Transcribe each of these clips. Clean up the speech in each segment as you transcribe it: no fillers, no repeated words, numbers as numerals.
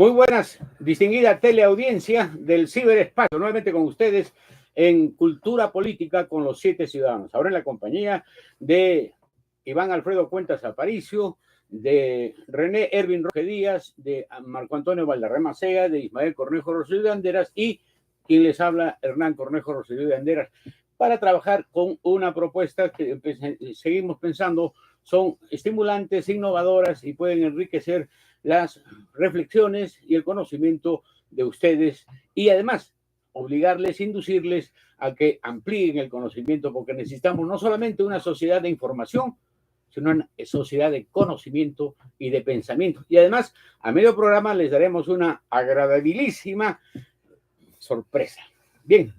Muy buenas, distinguida teleaudiencia del ciberespacio, nuevamente con ustedes en Cultura Política con los 7 ciudadanos. Ahora en la compañía de Iván Alfredo Cuentas Aparicio, de René Ervin Roque Díaz, de Marco Antonio Valderrama Sea, de Ismael Cornejo Rosselló de Anderas y quien les habla, Hernán Cornejo Rosselló de Anderas, para trabajar con una propuesta que seguimos pensando son estimulantes, innovadoras y pueden enriquecer las reflexiones y el conocimiento de ustedes y además obligarles, inducirles a que amplíen el conocimiento porque necesitamos no solamente una sociedad de información, sino una sociedad de conocimiento y de pensamiento. Y además, a medio programa les daremos una agradabilísima sorpresa. Bien,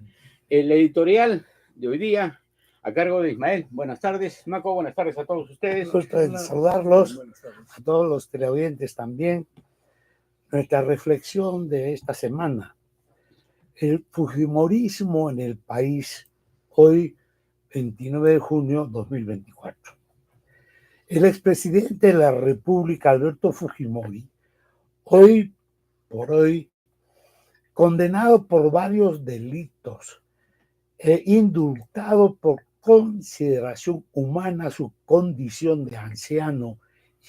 el editorial de hoy día a cargo de Ismael. Buenas tardes, Maco, buenas tardes a todos ustedes. Gusto en saludarlos, a todos los televidentes también. Nuestra reflexión de esta semana, el fujimorismo en el país, hoy 29 de junio 2024. El expresidente de la República, Alberto Fujimori, hoy por hoy, condenado por varios delitos e indultado por consideración humana su condición de anciano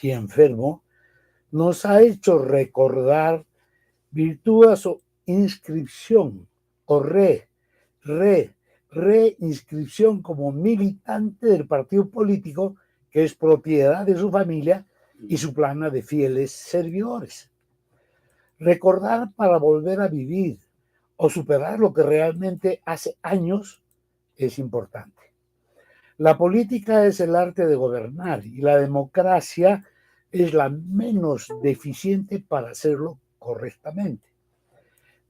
y enfermo, nos ha hecho recordar virtud a su inscripción o reinscripción como militante del partido político que es propiedad de su familia y su plana de fieles servidores. Recordar para volver a vivir o superar lo que realmente hace años es importante. La política es el arte de gobernar y la democracia es la menos deficiente para hacerlo correctamente.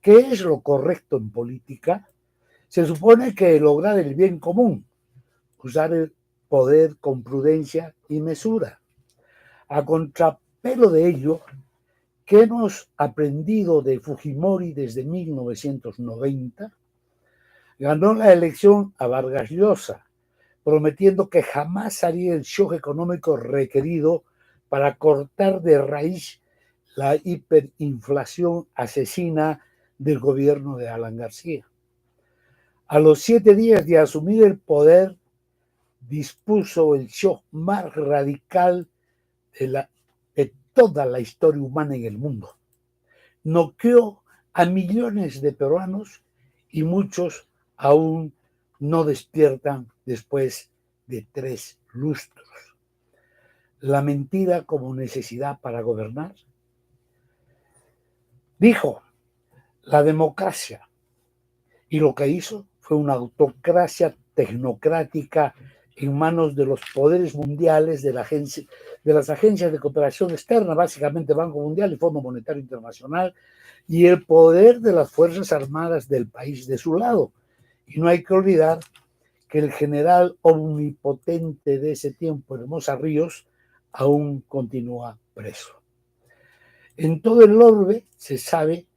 ¿Qué es lo correcto en política? Se supone que lograr el bien común, usar el poder con prudencia y mesura. A contrapelo de ello, ¿qué hemos aprendido de Fujimori desde 1990? Ganó la elección a Vargas Llosa, prometiendo que jamás haría el shock económico requerido para cortar de raíz la hiperinflación asesina del gobierno de Alan García. A los 7 días de asumir el poder, dispuso el shock más radical de toda la historia humana en el mundo. Noqueó a millones de peruanos y muchos aún no despiertan después de 3 lustros. La mentira como necesidad para gobernar. Dijo la democracia y lo que hizo fue una autocracia tecnocrática en manos de los poderes mundiales de las agencias de cooperación externa, básicamente Banco Mundial y Fondo Monetario Internacional, y el poder de las Fuerzas Armadas del país de su lado. Y no hay que olvidar que el general omnipotente de ese tiempo, Hermosa Ríos, aún continúa preso. En todo el orbe se sabe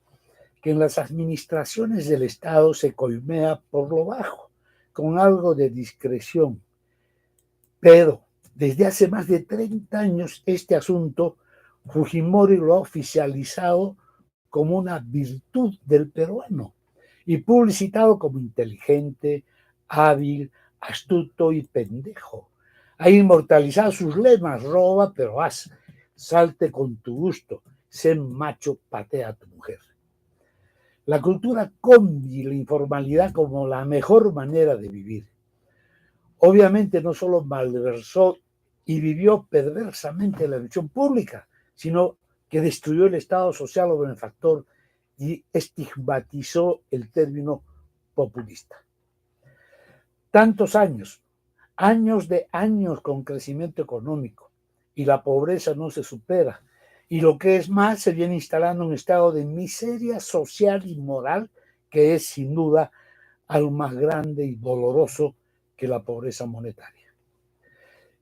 que en las administraciones del Estado se coimea por lo bajo, con algo de discreción. Pero desde hace más de 30 años este asunto, Fujimori lo ha oficializado como una virtud del peruano y publicitado como inteligente, hábil, astuto y pendejo. Ha inmortalizado sus lemas: roba pero haz, salte con tu gusto, sé macho, patea a tu mujer. La cultura combi y la informalidad como la mejor manera de vivir. Obviamente no solo malversó y vivió perversamente la elección pública, sino que destruyó el Estado social o benefactor y estigmatizó el término populista. Tantos años de años con crecimiento económico y la pobreza no se supera. Y lo que es más, se viene instalando un estado de miseria social y moral que es sin duda algo más grande y doloroso que la pobreza monetaria.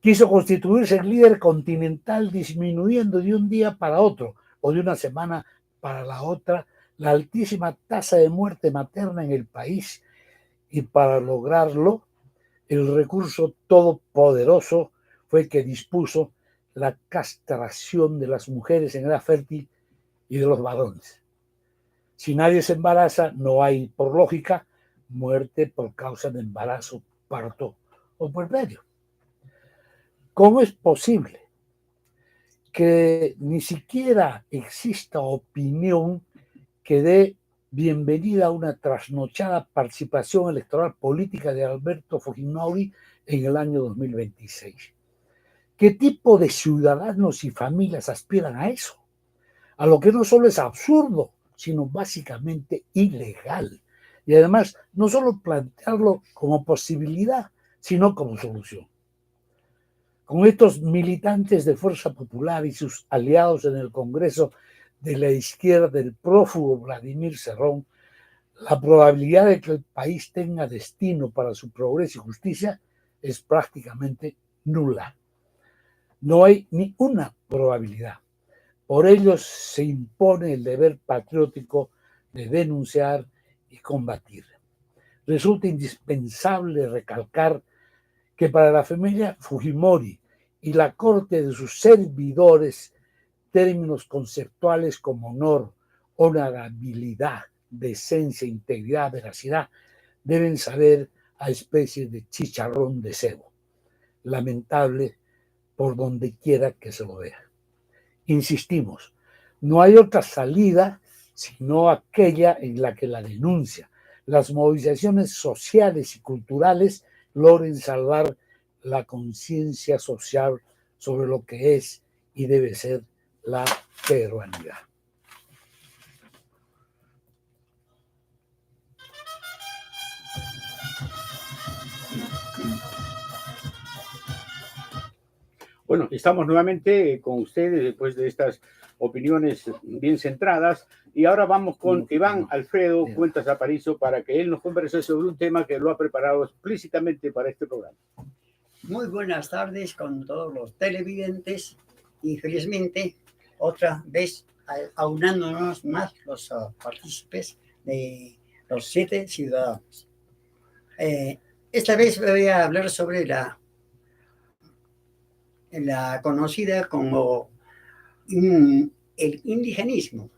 Quiso constituirse el líder continental disminuyendo de un día para otro o de una semana para la otra la altísima tasa de muerte materna en el país, y para lograrlo el recurso todopoderoso fue que dispuso la castración de las mujeres en edad fértil y de los varones. Si nadie se embaraza, no hay, por lógica, muerte por causa de embarazo, parto o puerperio. ¿Cómo es posible que ni siquiera exista opinión que dé bienvenida a una trasnochada participación electoral política de Alberto Fujimori en el año 2026? ¿Qué tipo de ciudadanos y familias aspiran a eso? A lo que no solo es absurdo, sino básicamente ilegal. Y además, no solo plantearlo como posibilidad, sino como solución. Con estos militantes de Fuerza Popular y sus aliados en el Congreso de la izquierda del prófugo Vladimir Cerrón, la probabilidad de que el país tenga destino para su progreso y justicia es prácticamente nula. No hay ni una probabilidad. Por ello se impone el deber patriótico de denunciar y combatir. Resulta indispensable recalcar que para la familia Fujimori y la corte de sus servidores, términos conceptuales como honor, honorabilidad, decencia, integridad, veracidad, deben saber a especies de chicharrón de cebo. Lamentable por donde quiera que se lo vea. Insistimos, no hay otra salida sino aquella en la que la denuncia, las movilizaciones sociales y culturales logren salvar la conciencia social sobre lo que es y debe ser la peruanidad. Bueno, estamos nuevamente con ustedes después de estas opiniones bien centradas y ahora vamos con Iván Alfredo Cuentas Aparicio para que él nos converse sobre un tema que lo ha preparado explícitamente para este programa. Muy buenas tardes con todos los televidentes y felizmente otra vez aunándonos más los partícipes de los 7 ciudadanos. Esta vez voy a hablar sobre la conocida como el indigenismo,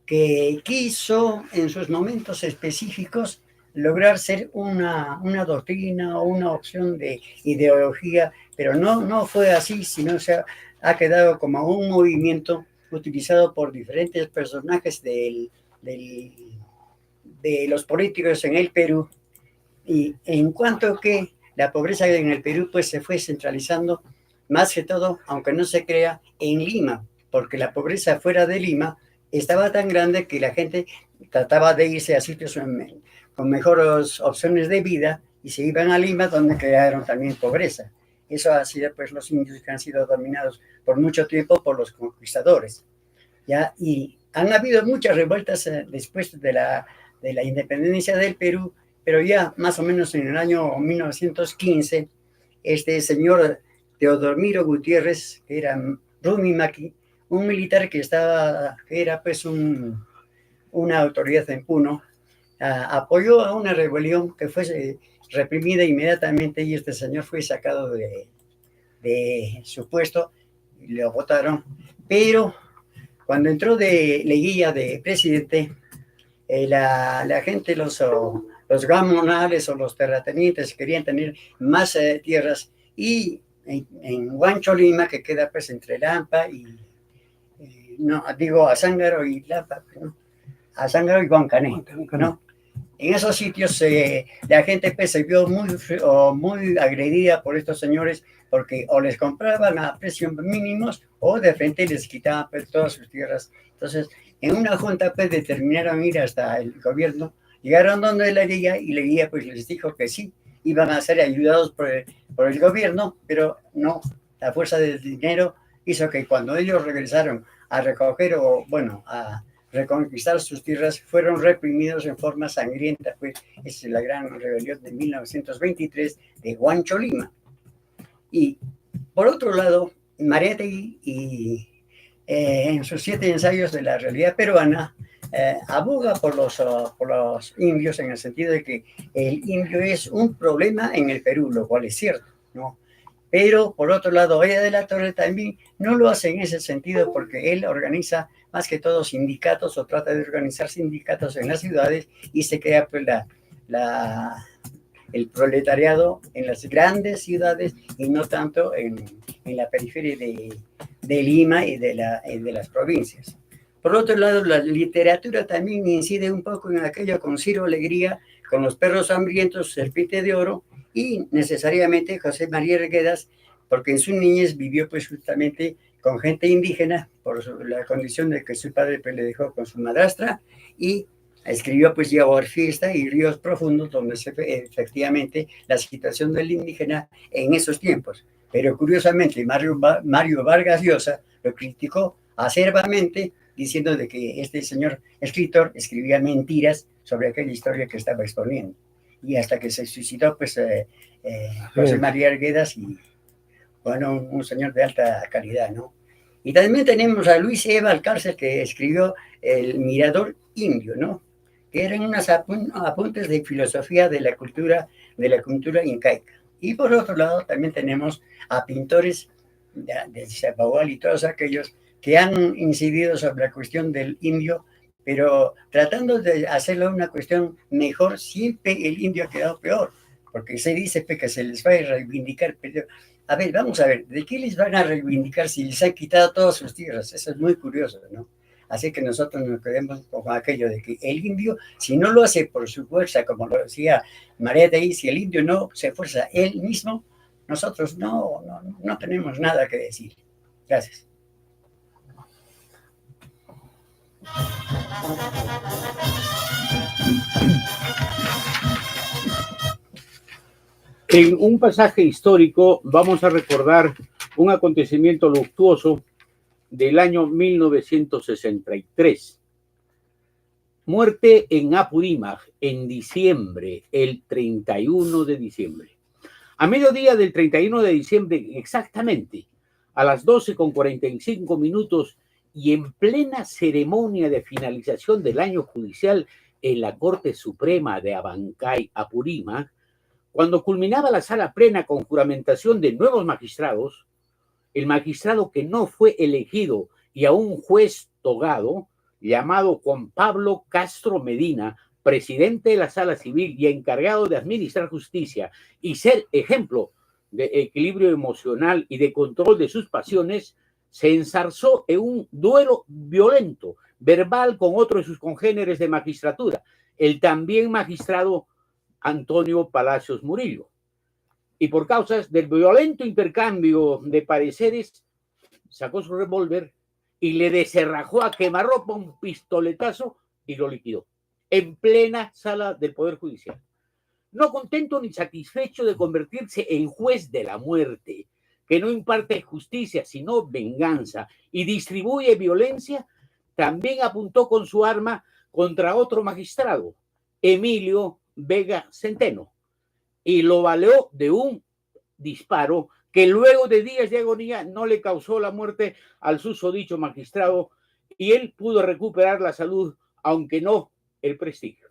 que quiso en sus momentos específicos lograr ser una doctrina o una opción de ideología, pero no fue así, sino se ha quedado como un movimiento utilizado por diferentes personajes de los políticos en el Perú. Y en cuanto que la pobreza en el Perú pues se fue centralizando más que todo, aunque no se crea, en Lima, porque la pobreza fuera de Lima estaba tan grande que la gente trataba de irse a sitios con mejores opciones de vida y se iban a Lima, donde crearon también pobreza. Eso ha sido pues los indios que han sido dominados por mucho tiempo por los conquistadores. ¿Ya? Y han habido muchas revueltas después de la independencia del Perú, pero ya más o menos en el año 1915, este señor Teodomiro Gutiérrez, que era Rumi Maki, un militar que era pues una autoridad en Puno, apoyó a una rebelión que fue reprimida inmediatamente y este señor fue sacado de su puesto y lo votaron. Pero cuando entró de Leguía de presidente, la gente, los gamonales o los terratenientes querían tener más tierras y en Huancho, Lima, que queda pues entre Lampa y Azángaro y Lampa, ¿no? Azángaro y Huancané, ¿no? En esos sitios la gente pues, se vio muy agredida por estos señores porque o les compraban a precios mínimos o de frente les quitaban pues, todas sus tierras. Entonces, en una junta pues determinaron ir hasta el gobierno, llegaron donde la guía y la guía pues les dijo que sí, iban a ser ayudados por el gobierno, pero no, la fuerza del dinero hizo que cuando ellos regresaron a recoger a reconquistar sus tierras, fueron reprimidos en forma sangrienta. Pues es la gran rebelión de 1923 de Huancho, Lima. Y por otro lado, Mariátegui en sus 7 ensayos de la realidad peruana aboga por los indios en el sentido de que el indio es un problema en el Perú, lo cual es cierto, ¿no? Pero por otro lado, Oya de la Torre también no lo hace en ese sentido porque él organiza más que todo sindicatos, o trata de organizar sindicatos en las ciudades, y se crea pues el proletariado en las grandes ciudades y no tanto en la periferia de Lima y de las provincias. Por otro lado, la literatura también incide un poco en aquello con Ciro Alegría, con Los perros hambrientos, Serpiente de oro, y necesariamente José María Arguedas, porque en su niñez vivió pues justamente con gente indígena por la condición de que su padre pues, le dejó con su madrastra, y escribió pues Yaguar Fiesta y Ríos Profundos, donde se ve efectivamente la situación del indígena en esos tiempos. Pero curiosamente Mario Vargas Llosa lo criticó acerbamente, diciendo de que este señor escritor escribía mentiras sobre aquella historia que estaba exponiendo. Y hasta que se suicidó pues José María Arguedas, y bueno, un señor de alta calidad, ¿no? Y también tenemos a Luis Eva Alcárcer, que escribió El Mirador Indio, ¿no? Que eran unos apuntes de filosofía de la cultura incaica. Y por otro lado también tenemos a pintores de Zapahual y todos aquellos que han incidido sobre la cuestión del indio, pero tratando de hacerlo una cuestión mejor. Siempre el indio ha quedado peor, porque se dice que se les va a reivindicar, pero a ver, vamos a ver, ¿de qué les van a reivindicar si les han quitado todas sus tierras? Eso es muy curioso, ¿no? Así que nosotros nos quedemos con aquello de que el indio, si no lo hace por su fuerza, como lo decía María de ahí, si el indio no se esfuerza él mismo, nosotros no tenemos nada que decir. Gracias. En un pasaje histórico vamos a recordar un acontecimiento luctuoso del año 1963. Muerte en Apurímac en diciembre, el 31 de diciembre. A mediodía del 31 de diciembre, exactamente, a las 12:45, y en plena ceremonia de finalización del año judicial en la Corte Suprema de Abancay, Apurímac, cuando culminaba la sala plena con juramentación de nuevos magistrados, el magistrado que no fue elegido y a un juez togado, llamado Juan Pablo Castro Medina, presidente de la Sala Civil y encargado de administrar justicia y ser ejemplo de equilibrio emocional y de control de sus pasiones, se enzarzó en un duelo violento, verbal, con otro de sus congéneres de magistratura, el también magistrado Antonio Palacios Murillo. Y por causas del violento intercambio de pareceres, sacó su revólver y le descerrajó a quemarropa un pistoletazo y lo liquidó en plena sala del Poder Judicial. No contento ni satisfecho de convertirse en juez de la muerte, que no imparte justicia sino venganza y distribuye violencia, también apuntó con su arma contra otro magistrado, Emilio Vega Centeno, y lo baleó de un disparo que luego de días de agonía no le causó la muerte al susodicho magistrado, y él pudo recuperar la salud, aunque no el prestigio.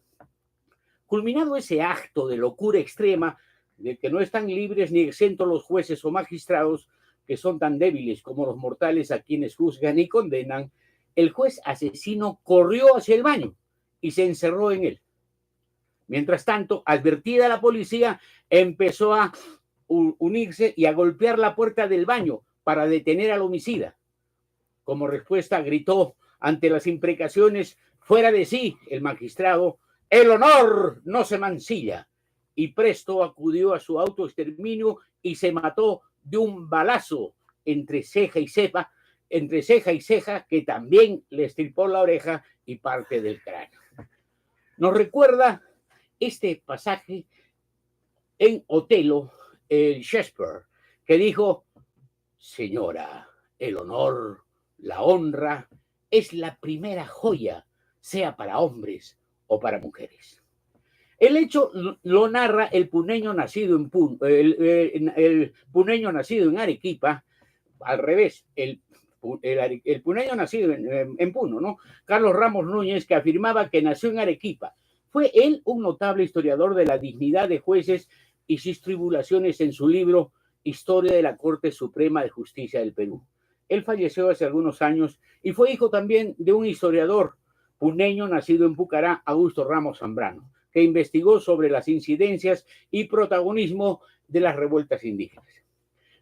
Culminado ese acto de locura extrema, de que no están libres ni exentos los jueces o magistrados, que son tan débiles como los mortales a quienes juzgan y condenan, el juez asesino corrió hacia el baño y se encerró en él. Mientras tanto, advertida la policía, empezó a unirse y a golpear la puerta del baño para detener al homicida. Como respuesta, gritó ante las imprecaciones, fuera de sí, el magistrado: el honor no se mancilla. Y presto acudió a su autoexterminio y se mató de un balazo entre ceja y ceja, que también le estripó la oreja y parte del cráneo. Nos recuerda este pasaje en Otelo, el Shakespeare, que dijo: señora, el honor, la honra es la primera joya, sea para hombres o para mujeres. El hecho lo narra el puneño nacido en puneño nacido en Arequipa, al revés, el puneño nacido en Puno, ¿no? Carlos Ramos Núñez, que afirmaba que nació en Arequipa. Fue él un notable historiador de la dignidad de jueces y sus tribulaciones en su libro Historia de la Corte Suprema de Justicia del Perú. Él falleció hace algunos años y fue hijo también de un historiador puneño nacido en Pucará, Augusto Ramos Zambrano, que investigó sobre las incidencias y protagonismo de las revueltas indígenas.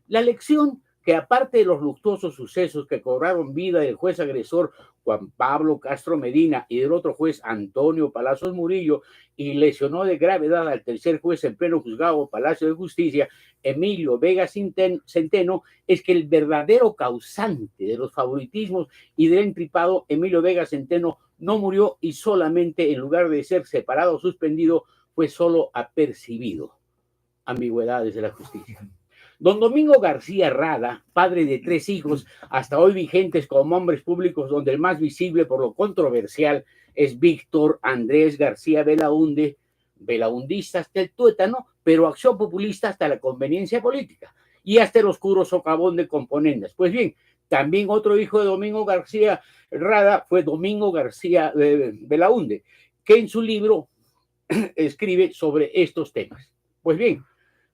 La lección que, aparte de los luctuosos sucesos que cobraron vida del juez agresor Juan Pablo Castro Medina y del otro juez Antonio Palacios Murillo, y lesionó de gravedad al tercer juez en pleno juzgado Palacio de Justicia, Emilio Vega Centeno, es que el verdadero causante de los favoritismos y del entripado, Emilio Vega Centeno, no murió y solamente, en lugar de ser separado o suspendido, fue solo apercibido. Ambigüedades de la justicia. Don Domingo García Rada, padre de 3 hijos, hasta hoy vigentes como hombres públicos, donde el más visible por lo controversial es Víctor Andrés García Belaúnde, belaundista hasta el tuétano, pero acción populista hasta la conveniencia política, y hasta el oscuro socavón de componendas. Pues bien, también otro hijo de Domingo García Rada fue Domingo García Belaúnde, que en su libro escribe sobre estos temas. Pues bien,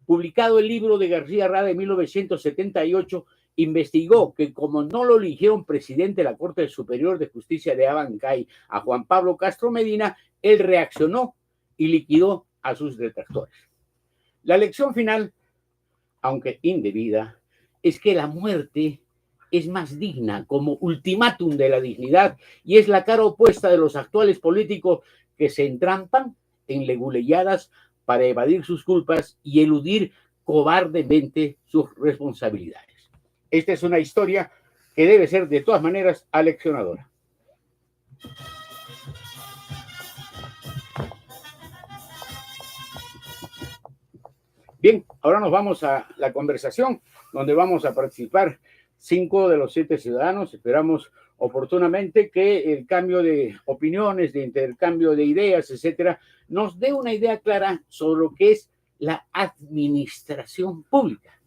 publicado el libro de García Rada en 1978, investigó que como no lo eligieron presidente de la Corte Superior de Justicia de Abancay a Juan Pablo Castro Medina, él reaccionó y liquidó a sus detractores. La lección final, aunque indebida, es que la muerte es más digna como ultimátum de la dignidad y es la cara opuesta de los actuales políticos que se entrampan en leguleyadas para evadir sus culpas y eludir cobardemente sus responsabilidades. Esta es una historia que debe ser de todas maneras aleccionadora. Bien, ahora nos vamos a la conversación donde vamos a participar 5 de los 7 ciudadanos. Esperamos oportunamente que el cambio de opiniones, de intercambio de ideas, etcétera, nos dé una idea clara sobre lo que es la administración pública,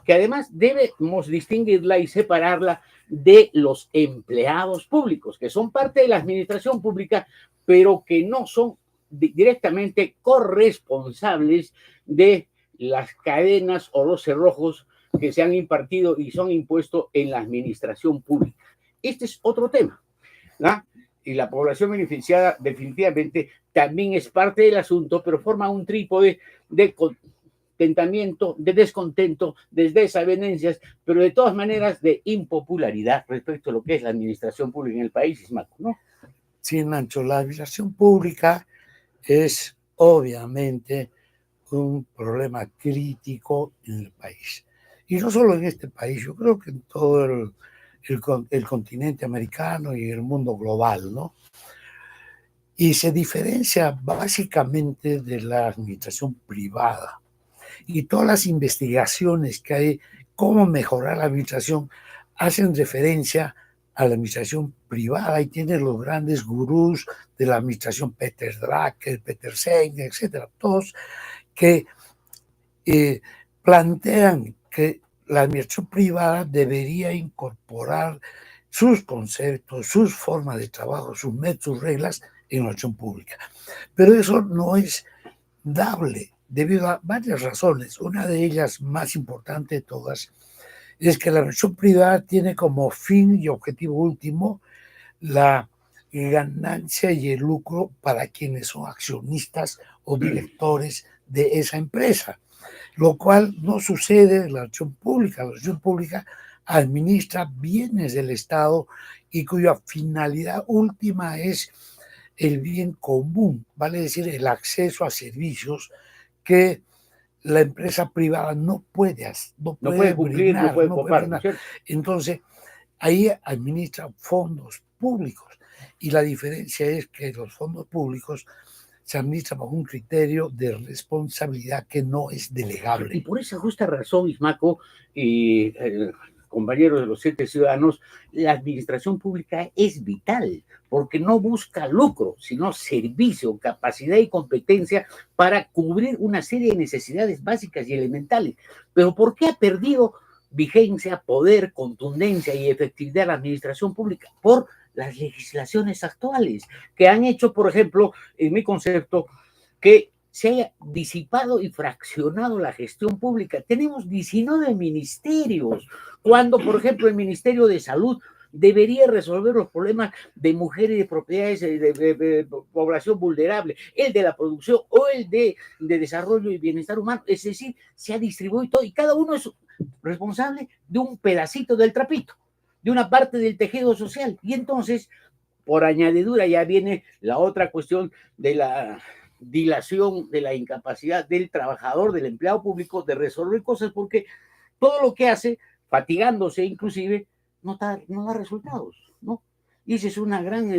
que además debemos distinguirla y separarla de los empleados públicos, que son parte de la administración pública, pero que no son directamente corresponsables de las cadenas o los cerrojos que se han impartido y son impuestos en la administración pública. Este es otro tema, ¿no? Y la población beneficiada definitivamente también es parte del asunto, pero forma un trípode de contentamiento, de descontento, de desavenencias, pero de todas maneras de impopularidad respecto a lo que es la administración pública en el país, Ismaco, ¿no? Sí, Nacho, la administración pública es obviamente un problema crítico en el país. Y no solo en este país, yo creo que en todo el continente americano y el mundo global, ¿no? Y se diferencia básicamente de la administración privada. Y todas las investigaciones que hay, cómo mejorar la administración, hacen referencia a la administración privada y tienen los grandes gurús de la administración, Peter Drucker, Peter Senge, etcétera, todos que plantean que la administración privada debería incorporar sus conceptos, sus formas de trabajo, sus métodos, sus reglas en la administración pública. Pero eso no es dable debido a varias razones. Una de ellas, más importante de todas, es que la administración privada tiene como fin y objetivo último la ganancia y el lucro para quienes son accionistas o directores de esa empresa, lo cual no sucede en la administración pública. La administración pública administra bienes del Estado y cuya finalidad última es el bien común, vale decir, el acceso a servicios que la empresa privada no puede cumplir, brindar, no puede copar. Entonces, ahí administra fondos públicos y la diferencia es que los fondos públicos se administra bajo un criterio de responsabilidad que no es delegable. Y por esa justa razón, Ismaco y compañeros de los 7 ciudadanos, la administración pública es vital, porque no busca lucro, sino servicio, capacidad y competencia para cubrir una serie de necesidades básicas y elementales. Pero ¿por qué ha perdido vigencia, poder, contundencia y efectividad la administración pública? Por las legislaciones actuales, que han hecho, por ejemplo, en mi concepto, que se haya disipado y fraccionado la gestión pública. Tenemos 19 ministerios, cuando, por ejemplo, el Ministerio de Salud debería resolver los problemas de mujeres y de propiedades de población vulnerable, el de la producción o el de desarrollo y bienestar humano. Es decir, se ha distribuido todo y cada uno es responsable de un pedacito del trapito, de una parte del tejido social. Y entonces, por añadidura, ya viene la otra cuestión de la dilación, de la incapacidad del trabajador, del empleado público de resolver cosas, porque todo lo que hace, fatigándose inclusive, no da resultados, ¿no? Y esa es una gran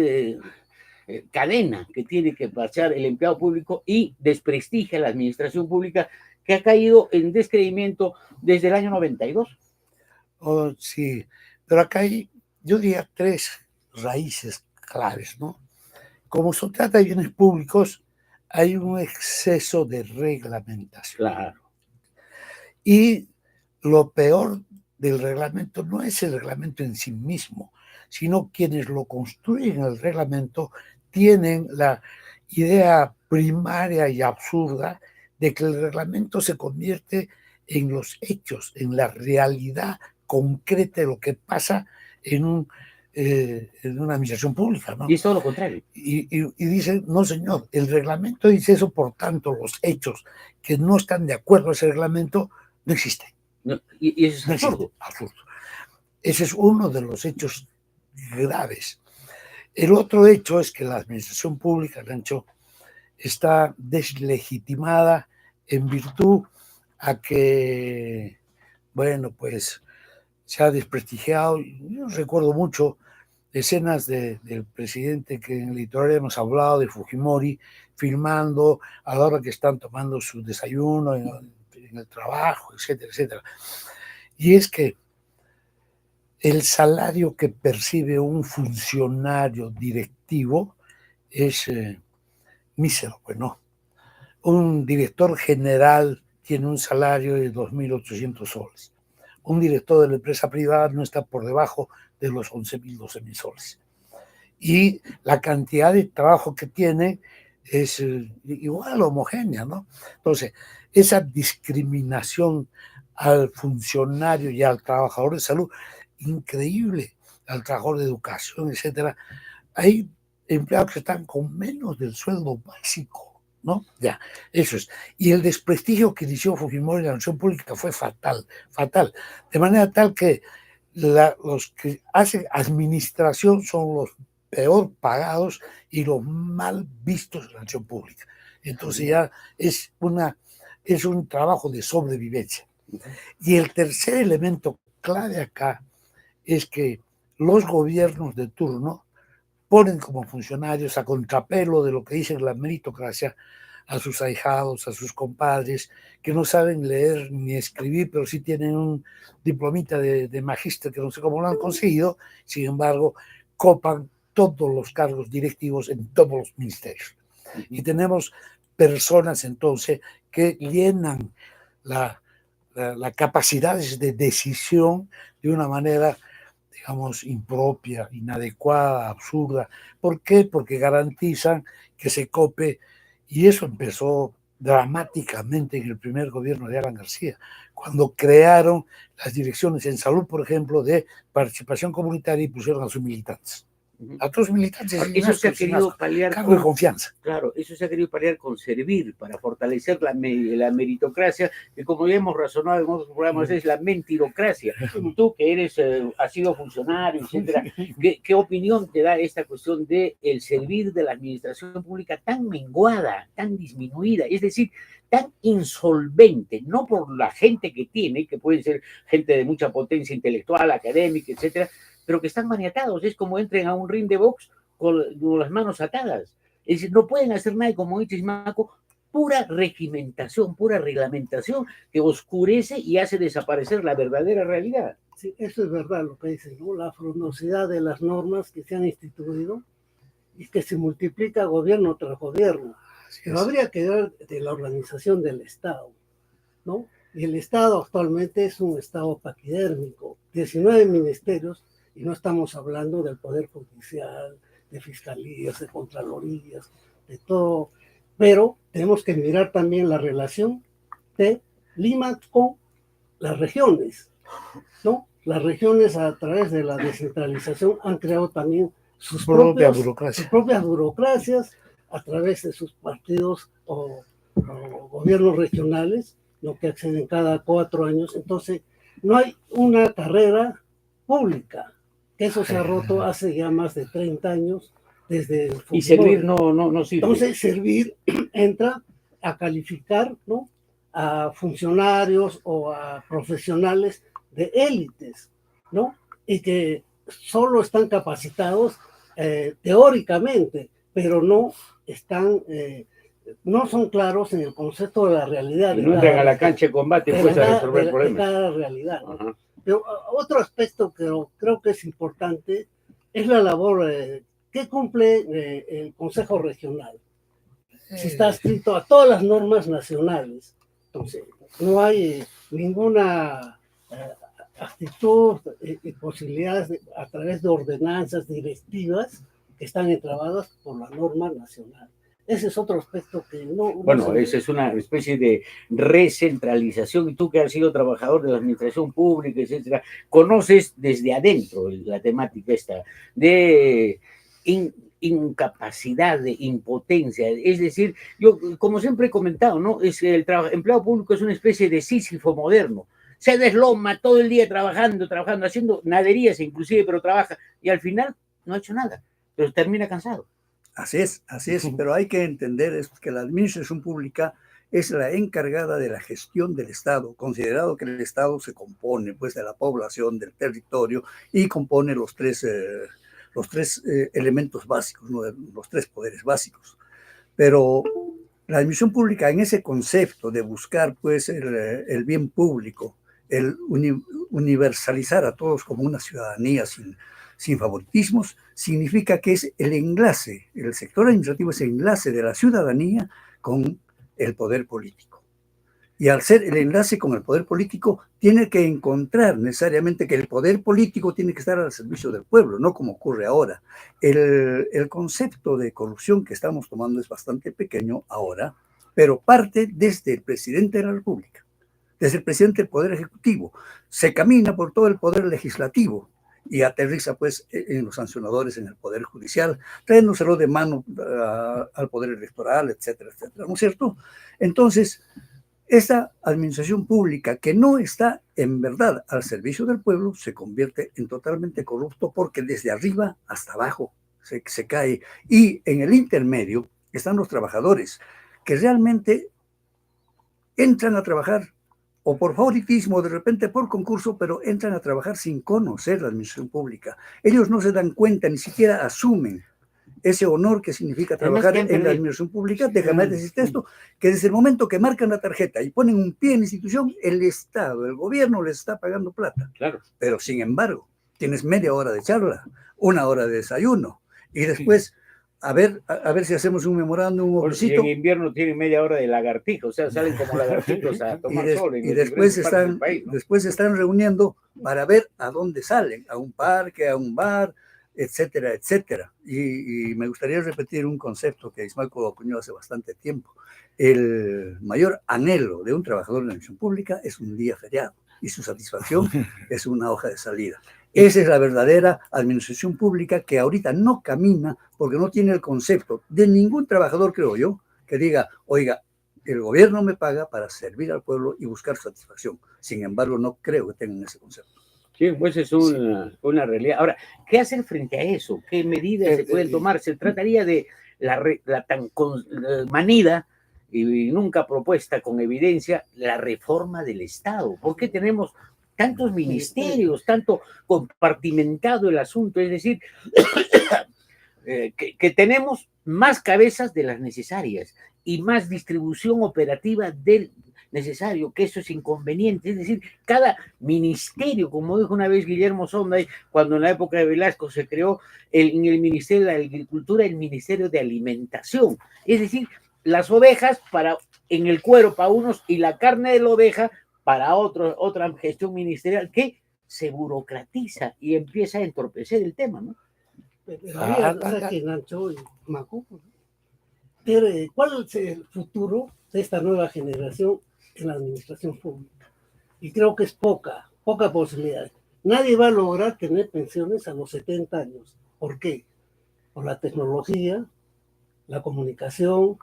cadena que tiene que pasar el empleado público y desprestigia la administración pública, que ha caído en descreimiento desde el año 92. Oh, sí, pero acá hay, yo diría, tres raíces claves, ¿no? Como se trata de bienes públicos, hay un exceso de reglamentación. Claro. Y lo peor del reglamento no es el reglamento en sí mismo, sino quienes lo construyen el reglamento tienen la idea primaria y absurda de que el reglamento se convierte en los hechos, en la realidad concreta de lo que pasa en una administración pública, ¿no? Y es todo lo contrario. Y dicen, no señor, el reglamento dice eso, por tanto los hechos que no están de acuerdo a ese reglamento no existen. No, y eso es absurdo. Absurdo. Ese es uno de los hechos graves. El otro hecho es que la administración pública, Lancho, está deslegitimada en virtud a que, bueno, pues se ha desprestigiado. Yo recuerdo mucho escenas del presidente que en el editorial hemos hablado de Fujimori filmando a la hora que están tomando su desayuno en el trabajo, etcétera, etcétera. Y es que el salario que percibe un funcionario directivo es mísero, pues no. Un director general tiene un salario de 2.800 soles. Un director de la empresa privada no está por debajo de los 11.000, 12.000 soles. Y la cantidad de trabajo que tiene es igual, homogénea, ¿no? Entonces, esa discriminación al funcionario y al trabajador de salud, increíble, al trabajador de educación, etcétera. Hay empleados que están con menos del sueldo básico, ¿no? Ya, eso es. Y el desprestigio que inició Fujimori en la administración pública fue fatal, fatal. De manera tal que los que hacen administración son los peor pagados y los mal vistos en la administración pública. Entonces ya es un trabajo de sobrevivencia. Y el tercer elemento clave acá es que los gobiernos de turno ponen como funcionarios a contrapelo de lo que dice la meritocracia a sus ahijados, a sus compadres, que no saben leer ni escribir, pero sí tienen un diplomita de magíster que no sé cómo lo han conseguido, sin embargo, copan todos los cargos directivos en todos los ministerios. Y tenemos personas entonces que llenan la capacidad de decisión de una manera, digamos, impropia, inadecuada, absurda. ¿Por qué? Porque garantizan que se cope, y eso empezó dramáticamente en el primer gobierno de Alan García, cuando crearon las direcciones en salud, por ejemplo, de participación comunitaria y pusieron a sus militantes. A todos los militantes. Eso se ha querido paliar con confianza. Claro, eso se ha querido paliar con servir, para fortalecer la meritocracia, que como ya hemos razonado en otros programas, es la mentirocracia. Tú que eres, has sido funcionario, etcétera, ¿qué opinión te da esta cuestión de el servir de la administración pública tan menguada, tan disminuida, es decir, tan insolvente, no por la gente que tiene, que pueden ser gente de mucha potencia intelectual, académica, etcétera, pero que están maniatados? Es como entren a un ring de box con las manos atadas. Es decir, no pueden hacer nada, y como dice Ismaco, pura regimentación, pura reglamentación que oscurece y hace desaparecer la verdadera realidad. Sí, eso es verdad lo que dice, ¿no? La frondosidad de las normas que se han instituido y que se multiplica gobierno tras gobierno. Pero habría que ver de la organización del Estado, ¿no? Y el Estado actualmente es un Estado paquidérmico, 19 ministerios, y no estamos hablando del Poder Judicial, de fiscalías, de contralorías, de todo. pero tenemos que mirar también la relación de Lima con las regiones, ¿no? Las regiones a través de la descentralización han creado también sus propias burocracias a través de sus partidos o gobiernos regionales, ¿no? Que acceden cada 4 años. Entonces, no hay una carrera pública, que eso se ha roto hace ya más de 30 años desde el y servir no sirve. Entonces, servir entra a calificar, ¿no? A funcionarios o a profesionales de élites, ¿no? Y que solo están capacitados teóricamente, pero no están, no son claros en el concepto de la realidad. Y no entran a la cancha de combate pues a resolver problemas. De cada realidad, ¿no? Pero otro aspecto que creo que es importante es la labor que cumple el Consejo Regional. Si está adscrito a todas las normas nacionales, entonces no hay ninguna actitud y posibilidades a través de ordenanzas directivas que están entrabadas por la norma nacional. Ese es otro aspecto que no... Bueno, esa es una especie de recentralización, y tú que has sido trabajador de la administración pública, etcétera, conoces desde adentro la temática esta de incapacidad, de impotencia. Es decir, yo como siempre he comentado, ¿no? El empleado público es una especie de Sísifo moderno. Se desloma todo el día trabajando, haciendo naderías inclusive, pero trabaja, y al final no ha hecho nada, pero termina cansado. Así es, pero hay que entender que la administración pública es la encargada de la gestión del Estado, considerado que el Estado se compone pues de la población, del territorio, y compone los tres elementos básicos, ¿no? Los 3 poderes básicos. Pero la administración pública, en ese concepto de buscar pues el bien público, el universalizar a todos como una ciudadanía sin favoritismos, significa que es el enlace, el sector administrativo es el enlace de la ciudadanía con el poder político. Y al ser el enlace con el poder político, tiene que encontrar necesariamente que el poder político tiene que estar al servicio del pueblo, no como ocurre ahora. El concepto de corrupción que estamos tomando es bastante pequeño ahora, pero parte desde el presidente de la República, desde el presidente del Poder Ejecutivo, se camina por todo el Poder Legislativo, y aterriza pues en los sancionadores, en el Poder Judicial, trayéndoselo de mano al Poder Electoral, etcétera, etcétera, ¿no es cierto? Entonces, esa administración pública que no está en verdad al servicio del pueblo se convierte en totalmente corrupto, porque desde arriba hasta abajo se cae, y en el intermedio están los trabajadores que realmente entran a trabajar o por favoritismo, de repente por concurso, pero entran a trabajar sin conocer la administración pública. Ellos no se dan cuenta, ni siquiera asumen ese honor que significa trabajar en la administración pública. Déjame decirte esto, que desde el momento que marcan la tarjeta y ponen un pie en la institución, el Estado, el gobierno les está pagando plata. Claro. Pero sin embargo, tienes media hora de charla, 1 hora de desayuno, y después... A ver si hacemos un memorándum, un obrecito. En invierno tienen media hora de lagartija, o sea, salen como lagartijos a tomar sol. Y después se están reuniendo para ver a dónde salen, a un parque, a un bar, etcétera, etcétera. Y me gustaría repetir un concepto que Ismael acuñó hace bastante tiempo. El mayor anhelo de un trabajador de la administración pública es un día feriado, y su satisfacción es una hoja de salida. Esa es la verdadera administración pública, que ahorita no camina porque no tiene el concepto de ningún trabajador, creo yo, que diga, oiga, el gobierno me paga para servir al pueblo y buscar satisfacción. Sin embargo, no creo que tengan ese concepto. Sí, pues es una realidad. Ahora, ¿qué hacer frente a eso? ¿Qué medidas se pueden tomar? Se trataría de la tan manida y nunca propuesta con evidencia, la reforma del Estado. ¿Por qué tenemos tantos ministerios, tanto compartimentado el asunto? Es decir, que tenemos más cabezas de las necesarias y más distribución operativa del necesario, que eso es inconveniente. Es decir, cada ministerio, como dijo una vez Guillermo Sonday, cuando en la época de Velasco se creó en el Ministerio de Agricultura el Ministerio de Alimentación. Es decir, las ovejas en el cuero para unos y la carne de la oveja para otra gestión ministerial, que se burocratiza y empieza a entorpecer el tema, ¿no? Pero había que Nacho y Macuco. ¿cuál es el futuro de esta nueva generación en la administración pública? Y creo que es poca posibilidad. Nadie va a lograr tener pensiones a los 70 años. ¿Por qué? Por la tecnología, la comunicación,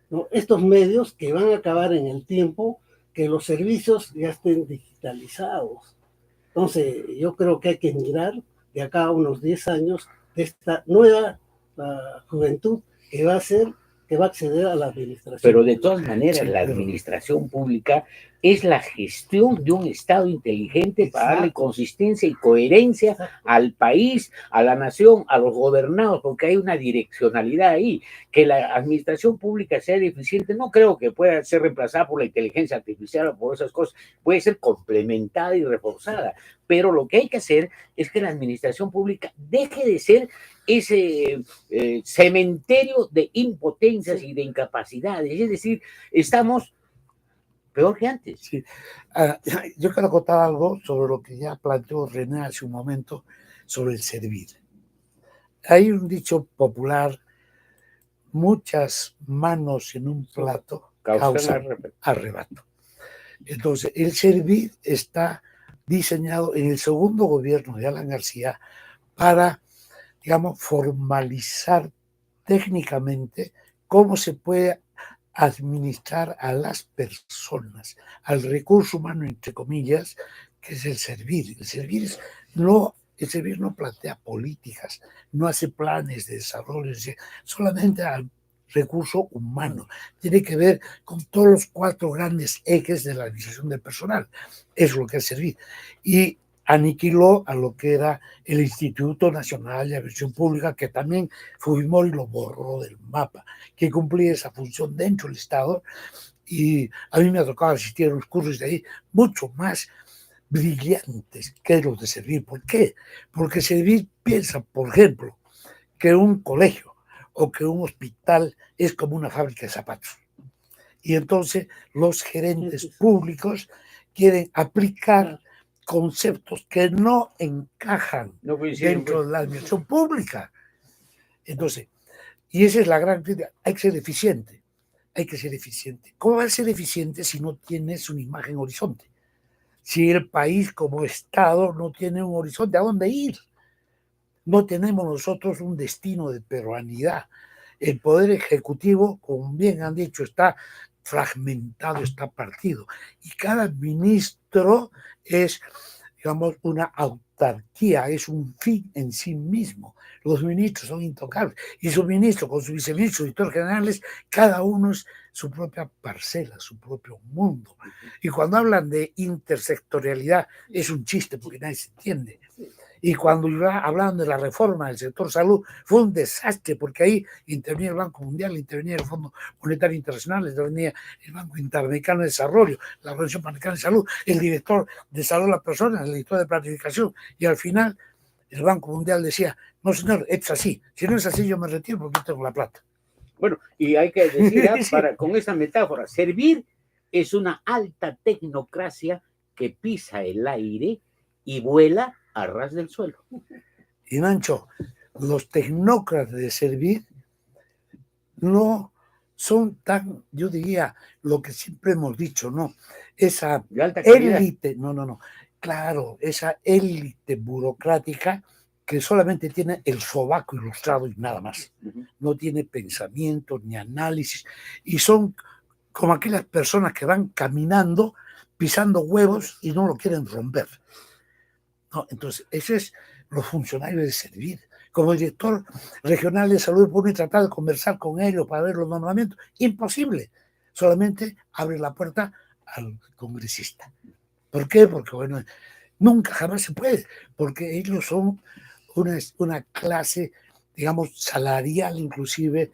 ¿no? Estos medios que van a acabar en el tiempo que los servicios ya estén digitalizados. Entonces, yo creo que hay que mirar de acá a unos 10 años de esta nueva juventud que va a acceder a la administración. Pero de todas maneras, Sí, la pero- administración pública es la gestión de un Estado inteligente para darle Exacto. consistencia y coherencia Exacto. al país, a la nación, a los gobernados, porque hay una direccionalidad ahí. Que la administración pública sea eficiente, no creo que pueda ser reemplazada por la inteligencia artificial o por esas cosas, puede ser complementada y reforzada, pero lo que hay que hacer es que la administración pública deje de ser ese cementerio de impotencias y de incapacidades, es decir, estamos peor que antes. Sí. Yo quiero contar algo sobre lo que ya planteó René hace un momento sobre el servir. Hay un dicho popular: muchas manos en un plato causan arrebato. Entonces, el servir está diseñado en el segundo gobierno de Alan García para, digamos, formalizar técnicamente cómo se puede administrar a las personas, al recurso humano, entre comillas, que es el servir. El servir no plantea políticas, no hace planes de desarrollo, solamente al recurso humano. Tiene que ver con todos los 4 grandes ejes de la administración del personal. Es lo que es servir. Y aniquiló a lo que era el Instituto Nacional de Aviación Pública, que también Fujimori lo borró del mapa, que cumplía esa función dentro del Estado. Y a mí me ha tocado asistir a unos cursos de ahí mucho más brillantes que los de servir. ¿Por qué? Porque servir piensa, por ejemplo, que un colegio o que un hospital es como una fábrica de zapatos. Y entonces los gerentes públicos quieren aplicar conceptos que no encajan dentro de la administración pública. Entonces, y esa es la gran crítica: hay que ser eficiente, hay que ser eficiente. ¿Cómo va a ser eficiente si no tienes una imagen horizonte? Si el país como Estado no tiene un horizonte a dónde ir. No tenemos nosotros un destino de peruanidad. El poder ejecutivo, como bien han dicho, está fragmentado, está partido. Y cada ministro es, digamos, una autarquía, es un fin en sí mismo. Los ministros son intocables. Y su ministro, con su viceministro, director generales, cada uno es su propia parcela, su propio mundo. Y cuando hablan de intersectorialidad, es un chiste porque nadie se entiende. Y cuando hablaban de la reforma del sector salud, fue un desastre, porque ahí intervenía el Banco Mundial, intervenía el Fondo Monetario Internacional, intervenía el Banco Interamericano de Desarrollo, la Organización Panamericana de Salud, el director de salud de la persona, el director de planificación, y al final el Banco Mundial decía: no señor, es así, si no es así yo me retiro porque tengo la plata. Bueno, y hay que decir, con esa metáfora, servir es una alta tecnocracia que pisa el aire y vuela a ras del suelo. Y Nacho, los tecnócratas de servir no son tan, yo diría, lo que siempre hemos dicho, ¿no? Esa élite, no, claro, esa élite burocrática que solamente tiene el sobaco ilustrado y nada más. No tiene pensamiento ni análisis, y son como aquellas personas que van caminando, pisando huevos y no lo quieren romper. No, entonces, ese es los funcionarios de servir. Como director regional de salud pública, tratar de conversar con ellos para ver los nombramientos, imposible. Solamente abre la puerta al congresista. ¿Por qué? Porque, bueno, nunca jamás se puede, porque ellos son una clase, digamos, salarial inclusive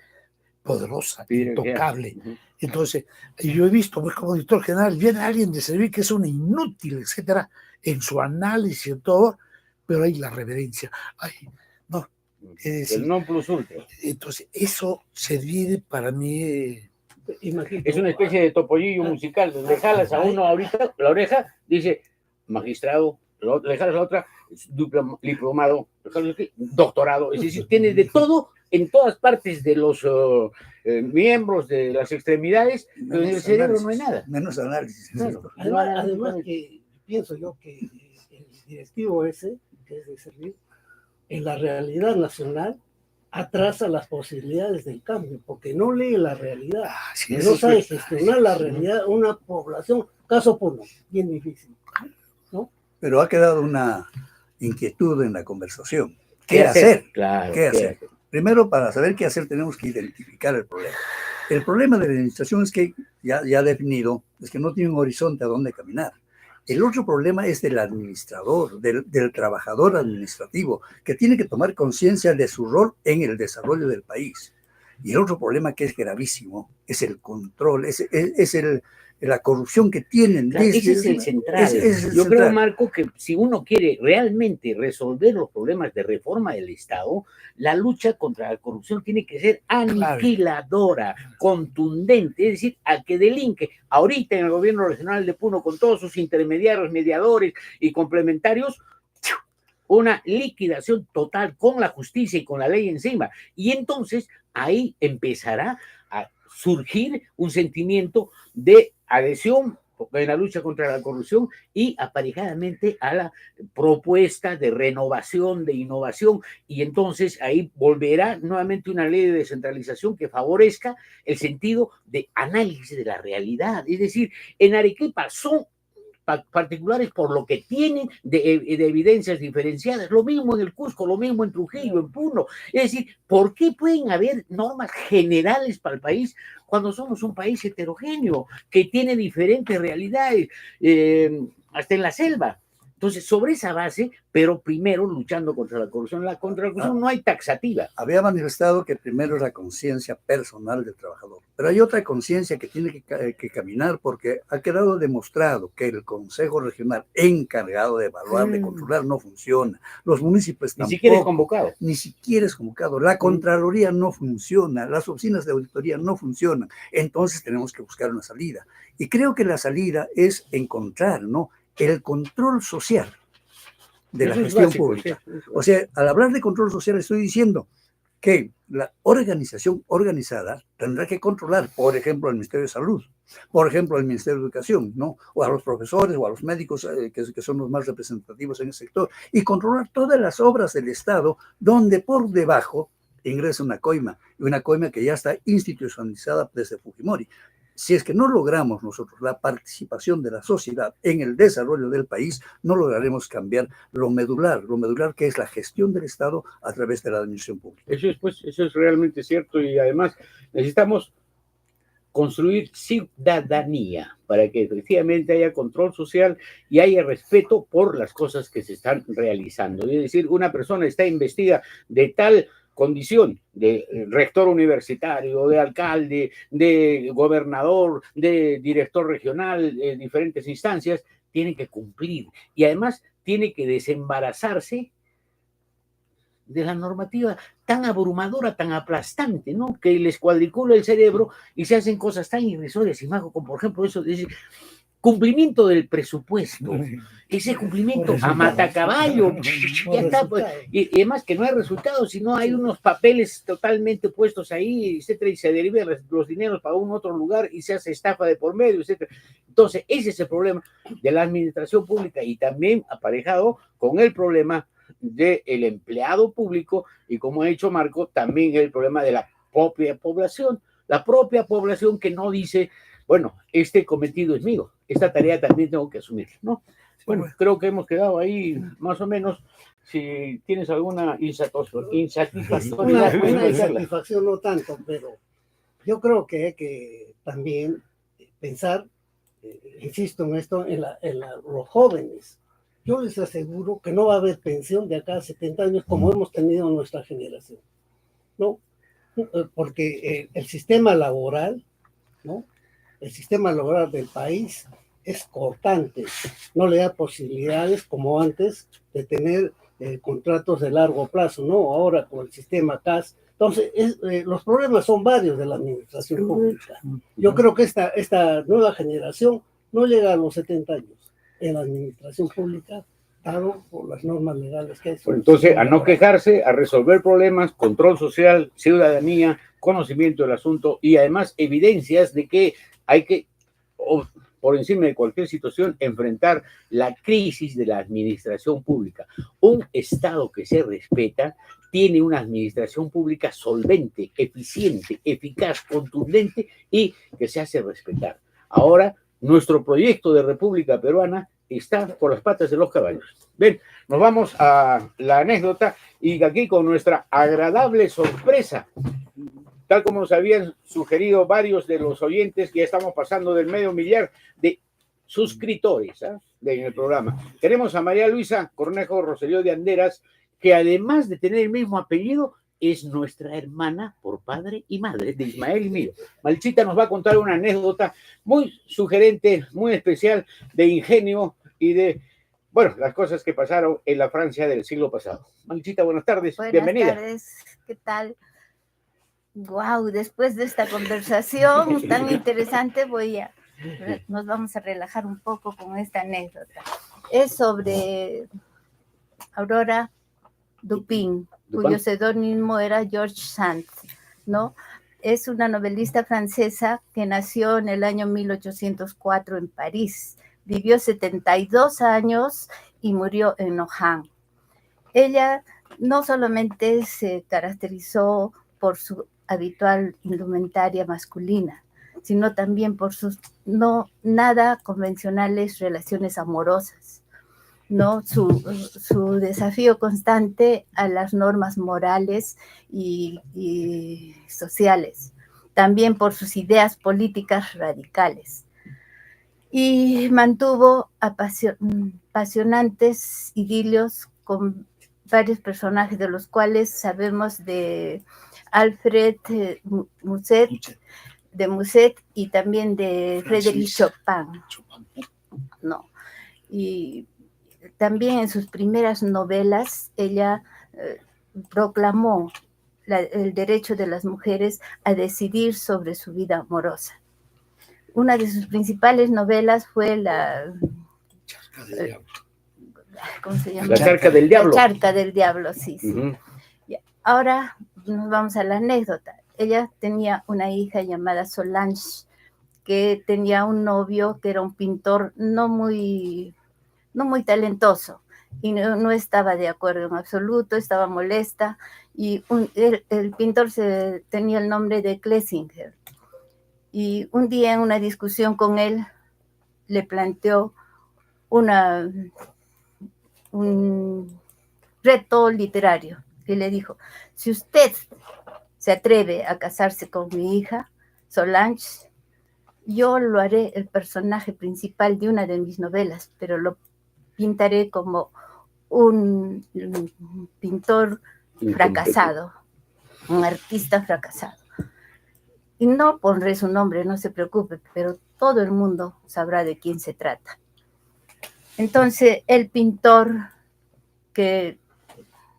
poderosa, intocable. Entonces, yo he visto, pues, como director general, viene alguien de servir que es un inútil, etcétera, en su análisis y todo, pero hay la reverencia. Ay, no. El non plus ultra. Entonces, eso servir para mí. Es una especie de topollillo musical, donde jalas a uno ahorita la oreja, dice magistrado, le jalas a la otra, diplomado, doctorado, es decir, tiene de todo en todas partes de los miembros de las extremidades, pero en el cerebro no hay nada. Menos análisis. Claro. Además que pienso yo que el directivo ese, que es de servir, en la realidad nacional, atrasa las posibilidades del cambio, porque no lee la realidad, Sí, no sabe gestionar la realidad, una población, caso Puno, bien difícil, ¿no? Pero ha quedado una inquietud en la conversación. ¿Qué hacer? Claro, ¿Qué hacer? Primero, para saber qué hacer, tenemos que identificar el problema. El problema de la administración es que, ya definido, es que no tiene un horizonte a dónde caminar. El otro problema es del administrador, del trabajador administrativo, que tiene que tomar conciencia de su rol en el desarrollo del país. Y el otro problema que es gravísimo es el control, es la corrupción que tienen. Claro, ese es el central. Yo creo, Marco, que si uno quiere realmente resolver los problemas de reforma del Estado, la lucha contra la corrupción tiene que ser aniquiladora, contundente, es decir, al que delinque. Ahorita en el gobierno regional de Puno, con todos sus intermediarios, mediadores y complementarios, una liquidación total con la justicia y con la ley encima. Y entonces ahí empezará a surgir un sentimiento de adhesión en la lucha contra la corrupción y aparejadamente a la propuesta de renovación, de innovación, y entonces ahí volverá nuevamente una ley de descentralización que favorezca el sentido de análisis de la realidad. Es decir, en Arequipa son particulares por lo que tienen de evidencias diferenciadas, lo mismo en el Cusco, lo mismo en Trujillo, en Puno. Es decir, ¿por qué pueden haber normas generales para el país cuando somos un país heterogéneo, que tiene diferentes realidades, hasta en la selva? Entonces, sobre esa base, pero primero luchando contra la corrupción. La contra la corrupción no hay taxativa. Había manifestado que primero es la conciencia personal del trabajador, pero hay otra conciencia que tiene que caminar, porque ha quedado demostrado que el Consejo Regional encargado de evaluar, de controlar, no funciona. Los municipios tampoco. Ni siquiera es convocado. Ni siquiera es convocado. La Contraloría no funciona, las oficinas de auditoría no funcionan. Entonces tenemos que buscar una salida. Y creo que la salida es encontrar, ¿no?, el control social de la gestión pública. O sea, al hablar de control social estoy diciendo que la organización organizada tendrá que controlar, por ejemplo, el Ministerio de Salud, por ejemplo, el Ministerio de Educación, ¿no?, o a los profesores o a los médicos, que son los más representativos en el sector, y controlar todas las obras del Estado donde por debajo ingresa una coima que ya está institucionalizada desde Fujimori. Si es que no logramos nosotros la participación de la sociedad en el desarrollo del país, no lograremos cambiar lo medular que es la gestión del Estado a través de la administración pública. Eso es realmente cierto, y además necesitamos construir ciudadanía para que efectivamente haya control social y haya respeto por las cosas que se están realizando. Es decir, una persona está investida de tal condición de rector universitario, de alcalde, de gobernador, de director regional, de diferentes instancias, tiene que cumplir y además tiene que desembarazarse de la normativa tan abrumadora, tan aplastante, ¿no?, que les cuadricula el cerebro y se hacen cosas tan irrisorias y mago, como por ejemplo eso de cumplimiento del presupuesto, ese cumplimiento a matacaballo, ya está, pues, y además que no hay resultados, sino hay unos papeles totalmente puestos ahí, etcétera, y se derivan los dineros para un otro lugar y se hace estafa de por medio, etcétera. Entonces, ese es el problema de la administración pública y también aparejado con el problema del empleado público y, como ha dicho Marco, también el problema de la propia población que no dice, bueno, este cometido es mío, esta tarea también tengo que asumir, ¿no? Bueno, creo que hemos quedado ahí más o menos. Si tienes alguna insatisfacción. Una insatisfacción no tanto, pero yo creo que hay que también pensar, insisto en esto, en los jóvenes. Yo les aseguro que no va a haber pensión de acá a 70 años como hemos tenido en nuestra generación, ¿no? Porque el sistema laboral, ¿no?, el sistema laboral del país es cortante, no le da posibilidades como antes de tener contratos de largo plazo, ¿no? Ahora con el sistema CAS. Entonces, los problemas son varios de la administración pública. Yo creo que esta nueva generación no llega a los 70 años en la administración pública, afectado por las normas legales que hay. Bueno, entonces, a no quejarse, a resolver problemas, control social, ciudadanía, conocimiento del asunto y además evidencias de que hay que, por encima de cualquier situación, enfrentar la crisis de la administración pública. Un Estado que se respeta tiene una administración pública solvente, eficiente, eficaz, contundente y que se hace respetar. Ahora, nuestro proyecto de República Peruana está por las patas de los caballos. Ven, nos vamos a la anécdota y aquí con nuestra agradable sorpresa, tal como nos habían sugerido varios de los oyentes, que ya estamos pasando del 500,000 de suscriptores en el programa. Tenemos a María Luisa Cornejo Rosselló de Anderas, que además de tener el mismo apellido, es nuestra hermana por padre y madre, de Ismael y mío. Malchita nos va a contar una anécdota muy sugerente, muy especial, de ingenio y de, bueno, las cosas que pasaron en la Francia del siglo pasado. Malchita, buenas tardes, bienvenida. Buenas tardes, ¿qué tal? Wow, después de esta conversación tan interesante nos vamos a relajar un poco con esta anécdota. Es sobre Aurora Dupin, cuyo seudónimo era George Sand, ¿no? Es una novelista francesa que nació en el año 1804 en París. Vivió 72 años y murió en Nohant. Ella no solamente se caracterizó por su habitual indumentaria masculina, sino también por sus no nada convencionales relaciones amorosas, ¿no? Su desafío constante a las normas morales y sociales, también por sus ideas políticas radicales. Y mantuvo apasionantes idilios con varios personajes, de los cuales sabemos de Alfred Musset, y también de Frédéric Chopin. No. Y también en sus primeras novelas ella proclamó el derecho de las mujeres a decidir sobre su vida amorosa. Una de sus principales novelas fue la ¿cómo se llama? La Charca del Diablo. La Charca del Diablo, sí. Uh-huh. Ahora nos vamos a la anécdota. Ella tenía una hija llamada Solange, que tenía un novio que era un pintor no muy talentoso, y no estaba de acuerdo en absoluto, estaba molesta, y el pintor tenía el nombre de Clesinger. Y un día en una discusión con él le planteó un reto literario y le dijo: si usted se atreve a casarse con mi hija Solange, yo lo haré el personaje principal de una de mis novelas, pero lo pintaré como un pintor fracasado, un artista fracasado. Y no pondré su nombre, no se preocupe, pero todo el mundo sabrá de quién se trata. Entonces el pintor, que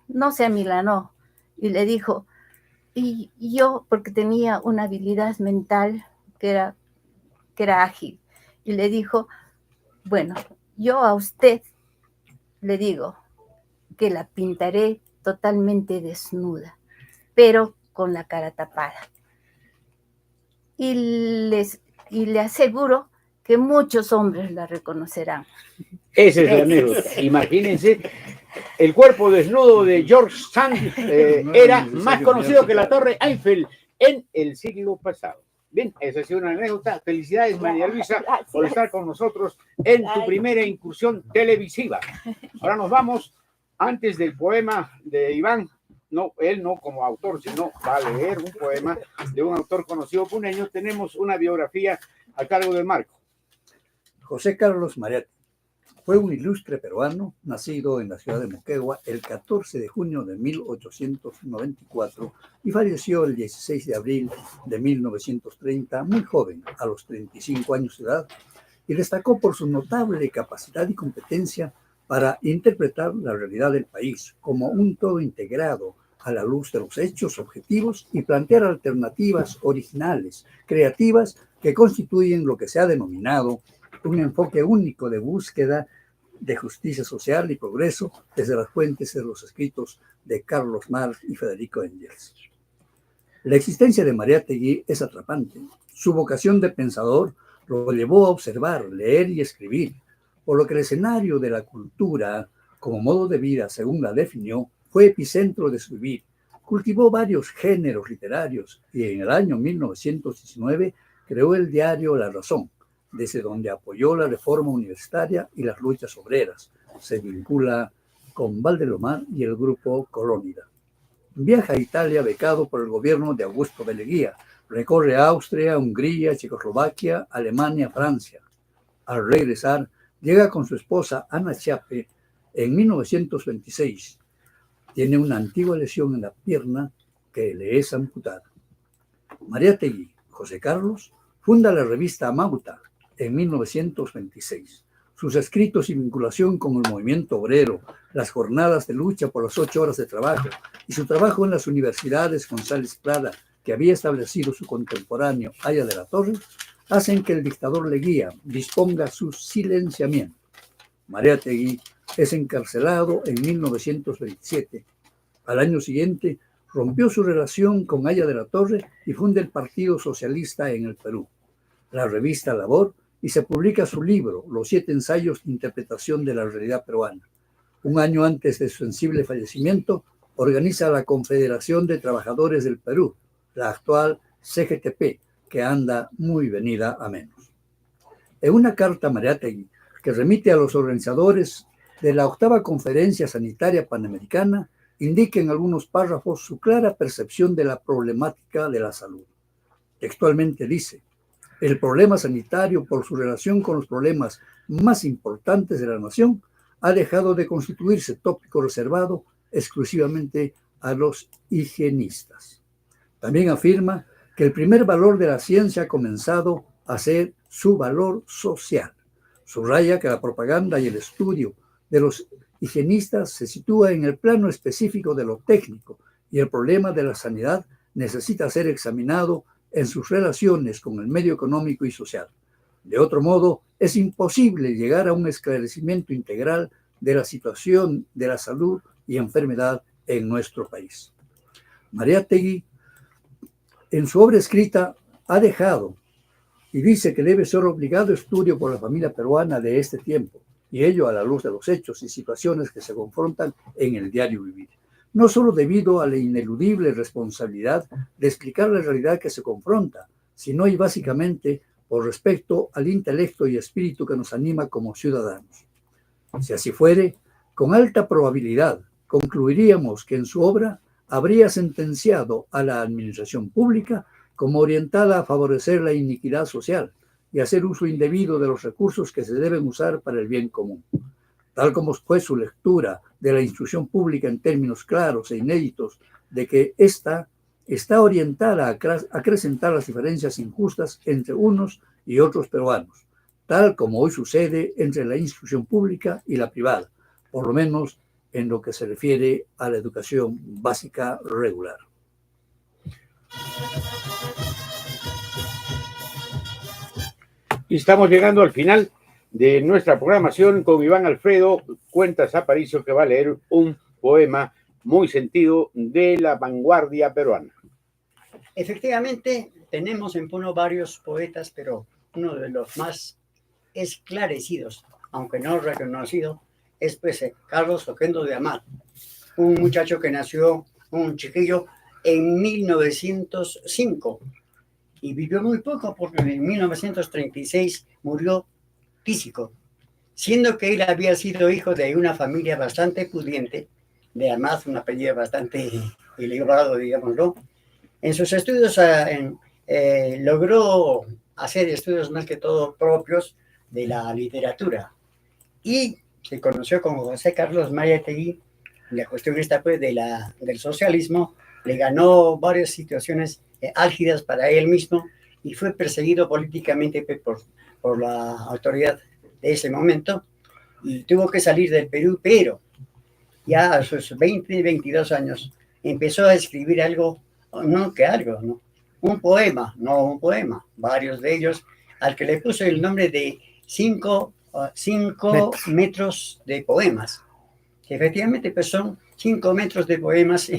no se amilanó y le dijo, y yo, porque tenía una habilidad mental que era ágil, y le dijo, bueno, yo a usted le digo que la pintaré totalmente desnuda, pero con la cara tapada. Y le aseguro que muchos hombres la reconocerán. Esa es la anécdota. Imagínense, el cuerpo desnudo de George Sand era más conocido que la Torre Eiffel en el siglo pasado. Bien, esa ha sido una anécdota. Felicidades, María Luisa, por estar con nosotros en tu primera incursión televisiva. Ahora nos vamos, antes del poema de Iván. No, él no como autor, sino va a leer un poema de un autor conocido puneño. Tenemos una biografía a cargo de Marco. José Carlos Mariatti fue un ilustre peruano, nacido en la ciudad de Moquegua el 14 de junio de 1894 y falleció el 16 de abril de 1930, muy joven, a los 35 años de edad, y destacó por su notable capacidad y competencia para interpretar la realidad del país como un todo integrado a la luz de los hechos objetivos y plantear alternativas originales, creativas, que constituyen lo que se ha denominado un enfoque único de búsqueda de justicia social y progreso desde las fuentes de los escritos de Carlos Marx y Federico Engels. La existencia de Mariátegui es atrapante. Su vocación de pensador lo llevó a observar, leer y escribir, por lo que el escenario de la cultura, como modo de vida, según la definió, fue epicentro de su vivir. Cultivó varios géneros literarios y en el año 1919 creó el diario La Razón, desde donde apoyó la reforma universitaria y las luchas obreras. Se vincula con Valdelomar y el grupo Colónida. Viaja a Italia becado por el gobierno de Augusto de Leguía. Recorre Austria, Hungría, Checoslovaquia, Alemania, Francia. Al regresar, llega con su esposa Ana Chiappe en 1926. Tiene una antigua lesión en la pierna que le es amputada. Mariátegui, José Carlos, funda la revista Amauta en 1926. Sus escritos y vinculación con el movimiento obrero, las jornadas de lucha por las 8 horas de trabajo y su trabajo en las universidades González Prada, que había establecido su contemporáneo Aya de la Torre, hacen que el dictador Leguía disponga su silenciamiento. Mariátegui es encarcelado en 1927. Al año siguiente, rompió su relación con Aya de la Torre y funda el Partido Socialista en el Perú, la revista Labor, y se publica su libro, Los 7 ensayos de interpretación de la realidad peruana. Un año antes de su sensible fallecimiento, organiza la Confederación de Trabajadores del Perú, la actual CGTP, que anda muy venida a menos. En una carta a Mariátegui, que remite a los organizadores de la 8ª Conferencia Sanitaria Panamericana, indica en algunos párrafos su clara percepción de la problemática de la salud. Textualmente dice: el problema sanitario, por su relación con los problemas más importantes de la nación, ha dejado de constituirse tópico reservado exclusivamente a los higienistas. También afirma que el primer valor de la ciencia ha comenzado a ser su valor social. Subraya que la propaganda y el estudio de los higienistas se sitúa en el plano específico de lo técnico y el problema de la sanidad necesita ser examinado en sus relaciones con el medio económico y social. De otro modo, es imposible llegar a un esclarecimiento integral de la situación de la salud y enfermedad en nuestro país. Mariátegui, en su obra escrita, ha dejado y dice que debe ser obligado estudio por la familia peruana de este tiempo, y ello a la luz de los hechos y situaciones que se confrontan en el diario vivir. No solo debido a la ineludible responsabilidad de explicar la realidad que se confronta, sino y básicamente por respecto al intelecto y espíritu que nos anima como ciudadanos. Si así fuere, con alta probabilidad concluiríamos que en su obra habría sentenciado a la administración pública como orientada a favorecer la iniquidad social y hacer uso indebido de los recursos que se deben usar para el bien común. Tal como fue su lectura de la instrucción pública en términos claros e inéditos de que ésta está orientada a acrecentar las diferencias injustas entre unos y otros peruanos, tal como hoy sucede entre la instrucción pública y la privada, por lo menos en lo que se refiere a la educación básica regular. Y estamos llegando al final de nuestra programación con Iván Alfredo Cuentas Aparicio, que va a leer un poema muy sentido de la vanguardia peruana. Efectivamente, tenemos en Puno varios poetas, pero uno de los más esclarecidos, aunque no reconocido, es pues Carlos Oquendo de Amat, un muchacho que nació, un chiquillo, en 1905 y vivió muy poco porque en 1936 murió físico, siendo que él había sido hijo de una familia bastante pudiente, de Amat, un apellido bastante elevado, digámoslo. En sus estudios logró hacer estudios más que todo propios de la literatura y se conoció con José Carlos Mariátegui. La cuestión está pues del socialismo, le ganó varias situaciones álgidas para él mismo y fue perseguido políticamente por la autoridad de ese momento y tuvo que salir del Perú, pero ya a sus 22 años empezó a escribir un poema, varios de ellos, al que le puso el nombre de 5 5 metros de poemas. Que efectivamente pues son 5 metros de poemas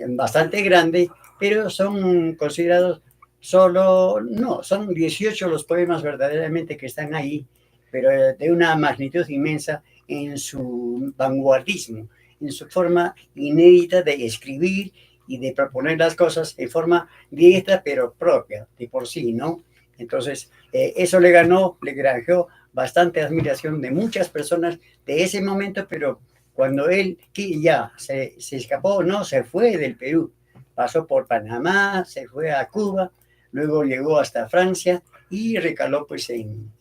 bastante grande, pero son considerados son 18 los poemas verdaderamente que están ahí, pero de una magnitud inmensa en su vanguardismo, en su forma inédita de escribir y de proponer las cosas en forma directa pero propia de por sí, ¿no? Entonces, eso le granjeó bastante admiración de muchas personas de ese momento, pero cuando él ya se escapó, no, se fue del Perú, pasó por Panamá, se fue a Cuba, luego llegó hasta Francia y recaló pues en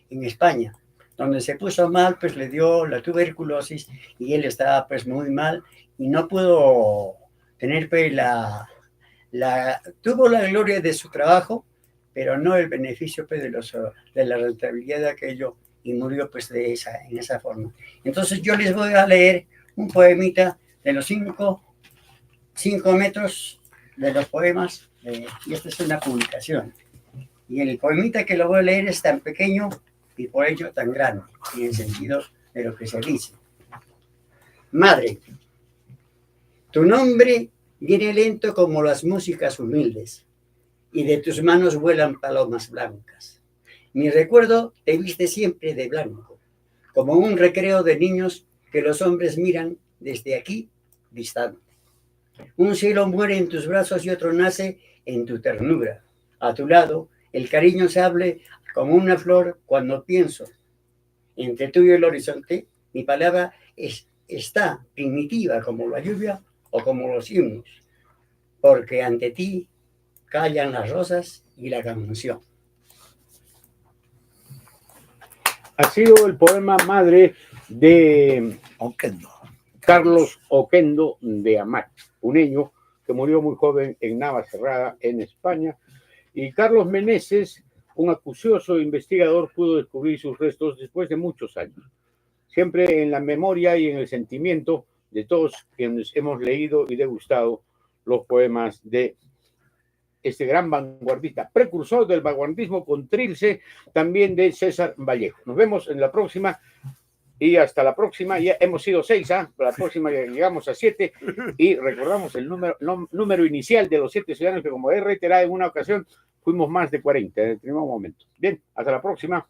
España, donde se puso mal, pues le dio la tuberculosis y él estaba pues muy mal y no pudo tener pues tuvo la gloria de su trabajo, pero no el beneficio pues, de la rentabilidad de aquello, y murió pues en esa forma. Entonces yo les voy a leer un poemita de los 5 metros de los poemas, y esta es una publicación. Y el poemita que lo voy a leer es tan pequeño y por ello tan grande, en el sentido de lo que se dice. Madre, tu nombre viene lento como las músicas humildes, y de tus manos vuelan palomas blancas. Mi recuerdo te viste siempre de blanco, como un recreo de niños que los hombres miran desde aquí distante. Un cielo muere en tus brazos y otro nace en tu ternura. A tu lado, el cariño se abre como una flor cuando pienso. Entre tú y el horizonte, mi palabra está primitiva como la lluvia o como los himnos, porque ante ti callan las rosas y la canción. Ha sido el poema Madre de Oquendo. Carlos Oquendo de Amat, puneño que murió muy joven en Navacerrada, en España. Y Carlos Meneses, un acucioso investigador, pudo descubrir sus restos después de muchos años. Siempre en la memoria y en el sentimiento de todos quienes hemos leído y degustado los poemas de este gran vanguardista, precursor del vanguardismo con Trilce, también de César Vallejo. Nos vemos en la próxima y hasta la próxima. Ya hemos sido 6, la próxima ya llegamos a 7 y recordamos el número inicial de los 7 ciudadanos que, como he reiterado en una ocasión, fuimos más de 40 en el primer momento. Bien, hasta la próxima.